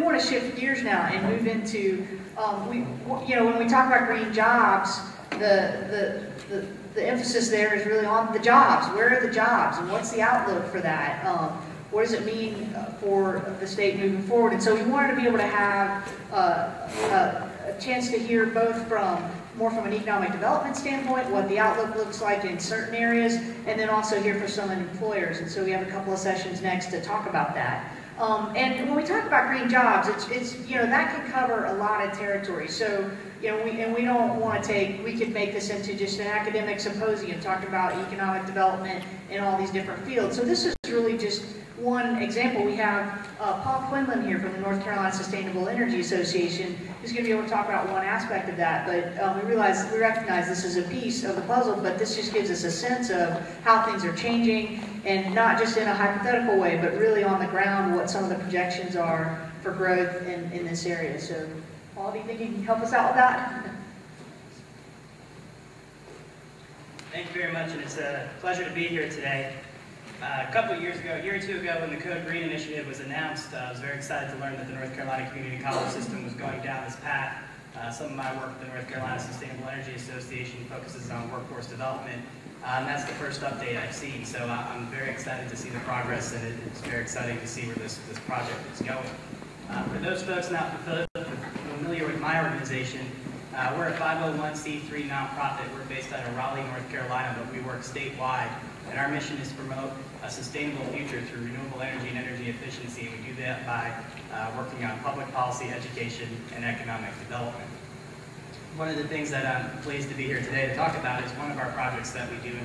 want to shift gears now and move into, when we talk about green jobs, the emphasis there is really on the jobs. Where are the jobs, and what's the outlook for that? What does it mean for the state moving forward? And so we wanted to be able to have a chance to hear both more from an economic development standpoint, what the outlook looks like in certain areas, and then also hear from some employers. And so we have a couple of sessions next to talk about that. And when we talk about green jobs, it's that can cover a lot of territory. So we don't want to we could make this into just an academic symposium talking about economic development in all these different fields. So this is really just one example. We have Paul Quinlan here from the North Carolina Sustainable Energy Association, who's going to be able to talk about one aspect of that. But we recognize this is a piece of the puzzle, but this just gives us a sense of how things are changing, and not just in a hypothetical way, but really on the ground, what some of the projections are for growth in this area. So, Paul, do you think you can help us out with that? Thank you very much, and it's a pleasure to be here today. A couple of years ago, a year or two ago, when the Code Green Initiative was announced, I was very excited to learn that the North Carolina Community College system was going down this path. Some of my work with the North Carolina Sustainable Energy Association focuses on workforce development. And that's the first update I've seen, so I'm very excited to see the progress, and it's very exciting to see where this project is going. For those folks not familiar with my organization, we're a 501c3 nonprofit. We're based out of Raleigh, North Carolina, but we work statewide, and our mission is to promote a sustainable future through renewable energy and energy efficiency, and we do that by working on public policy, education, and economic development. One of the things that I'm pleased to be here today to talk about is one of our projects that we do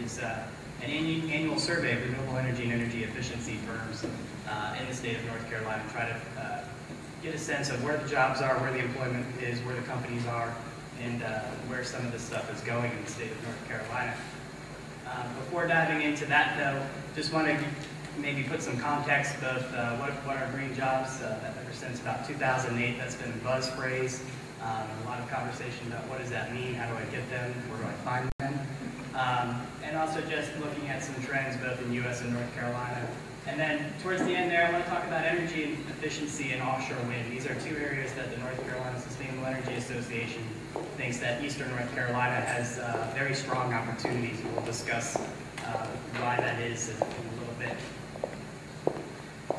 is an annual survey of renewable energy and energy efficiency firms in the state of North Carolina, try to get a sense of where the jobs are, where the employment is, where the companies are, and where some of this stuff is going in the state of North Carolina. Before diving into that, though, just want to maybe put some context of what are green jobs. Ever since about 2008, that's been a buzz phrase. A lot of conversation about what does that mean, how do I get them, where do I find them, and also just looking at some trends both in U.S. and North Carolina. And then towards the end there, I want to talk about energy efficiency and offshore wind. These are two areas that the North Carolina Sustainable Energy Association thinks that Eastern North Carolina has very strong opportunities, and we'll discuss why that is in a little bit.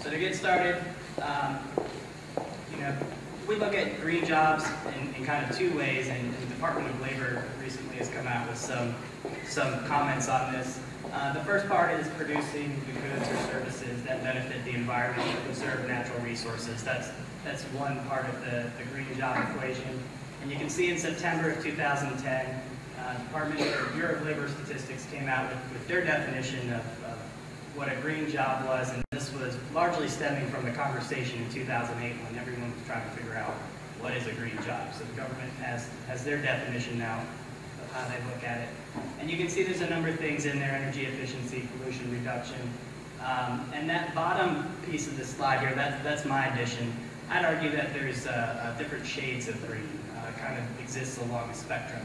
So to get started, we look at green jobs in kind of two ways, and the Department of Labor recently has come out with some comments on this. The first part is producing the goods or services that benefit the environment and conserve natural resources. That's one part of the green job equation. And you can see in September of 2010, Bureau of Labor Statistics came out with their definition of what a green job was, and this was largely stemming from the conversation in 2008 when everyone was trying to figure out what is a green job. So the government has their definition now of how they look at it. And you can see there's a number of things in there: energy efficiency, pollution reduction. And that bottom piece of the slide here, that's my addition. I'd argue that there's different shades of green. Kind of exists along a spectrum.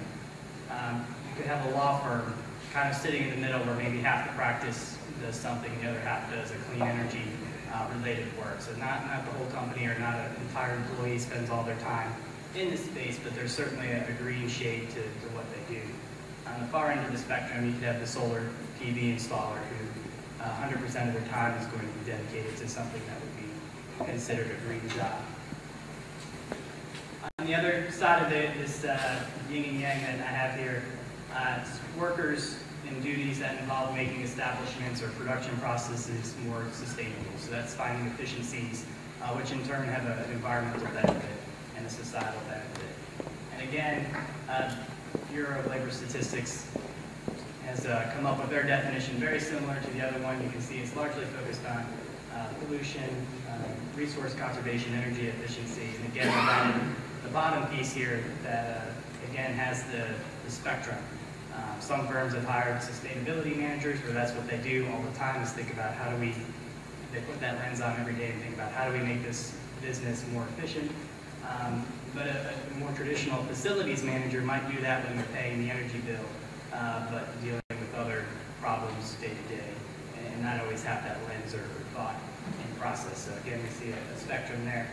You could have a law firm kind of sitting in the middle where maybe half the practice does something, the other half does a clean energy related work. So not the whole company or not an entire employee spends all their time in this space, but there's certainly a green shade to what they do. On the far end of the spectrum, you could have the solar PV installer who 100% of their time is going to be dedicated to something that would be considered a green job. On the other side of this yin and yang that I have here, it's workers and duties that involve making establishments or production processes more sustainable. So that's finding efficiencies, which in turn have an environmental benefit and a societal benefit. And again, Bureau of Labor Statistics has come up with their definition, very similar to the other one. You can see it's largely focused on pollution, resource conservation, energy efficiency, and again, the bottom piece here that again has the spectrum. Some firms have hired sustainability managers where that's what they do all the time, is think about how do they put that lens on every day and think about how do we make this business more efficient. But a more traditional facilities manager might do that when they're paying the energy bill, but dealing with other problems day to day, and not always have that lens or thought process. So again, we see a spectrum there.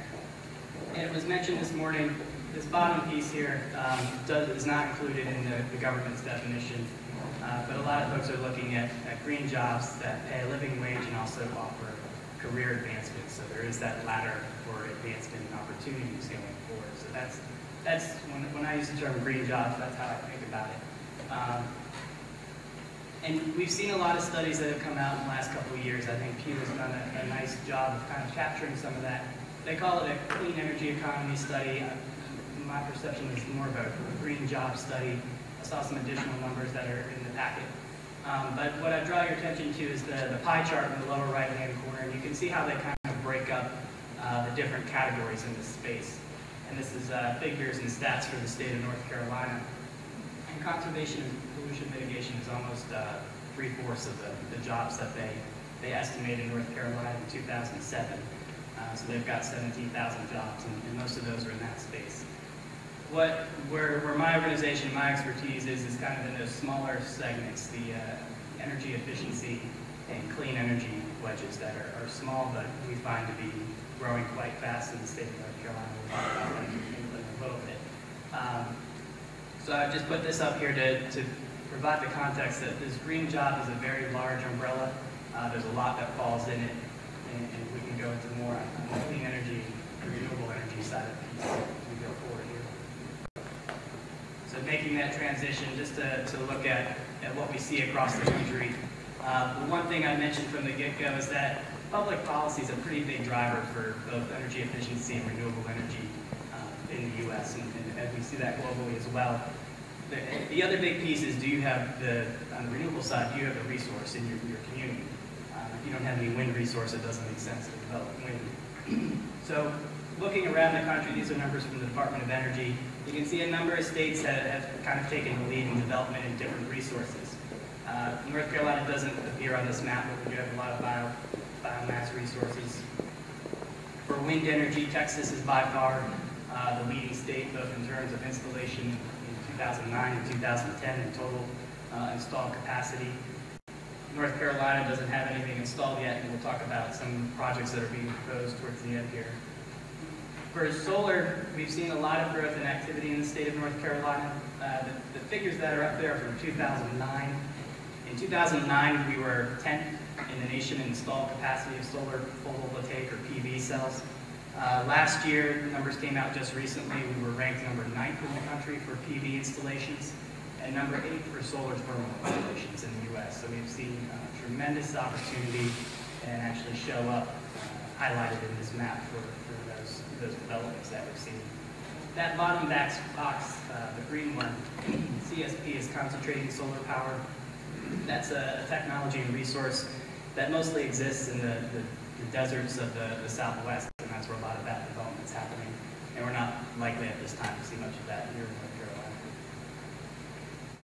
And it was mentioned this morning, this bottom piece here is not included in the government's definition, but a lot of folks are looking at green jobs that pay a living wage and also offer career advancement. So there is that ladder for advancement and opportunities going forward. So that's when I use the term green jobs, that's how I think about it. And we've seen a lot of studies that have come out in the last couple of years. I think Pew has done a nice job of kind of capturing some of that. They call it a clean energy economy study. My perception is more of a green job study. I saw some additional numbers that are in the packet. But what I draw your attention to is the pie chart in the lower right-hand corner, and you can see how they kind of break up the different categories in this space. And this is figures and stats for the state of North Carolina. And conservation and pollution mitigation is almost 3/4 of the jobs that they estimated in North Carolina in 2007. So they've got 17,000 jobs, and most of those are in that space. Where my organization, my expertise is kind of in those smaller segments, the energy efficiency and clean energy wedges that are small, but we find to be growing quite fast in the state of North Carolina. We'll talk about that in Quinlan a little bit. So I've just put this up here to provide the context that this green job is a very large umbrella. There's a lot that falls in it, and we can go into more on the clean energy, renewable energy side of things as we go forward here. So making that transition, just to look at what we see across the country. The one thing I mentioned from the get-go is that public policy is a pretty big driver for both energy efficiency and renewable energy in the U.S. And we see that globally as well. The other big piece is, do you have on the renewable side, do you have a resource in your community? If you don't have any wind resource, it doesn't make sense to develop wind. So looking around the country, these are numbers from the Department of Energy. You can see a number of states have kind of taken the lead in development in different resources. North Carolina doesn't appear on this map, but we do have a lot of biomass resources. For wind energy, Texas is by far the leading state, both in terms of installation in 2009 and 2010 in total installed capacity. North Carolina doesn't have anything installed yet, and we'll talk about some projects that are being proposed towards the end here. For solar, we've seen a lot of growth and activity in the state of North Carolina. The figures that are up there are from 2009. In 2009, we were 10th in the nation in installed capacity of solar photovoltaic or PV cells. Last year, the numbers came out just recently. We were ranked number 9th in the country for PV installations and number 8th for solar thermal installations in the U.S. So we've seen tremendous opportunity and actually show up highlighted in this map for those developments that we're seeing. That bottom box, the green one, CSP is concentrating solar power. That's a technology and resource that mostly exists in the deserts of the Southwest, and that's where a lot of that development's happening. And we're not likely at this time to see much of that here in North Carolina.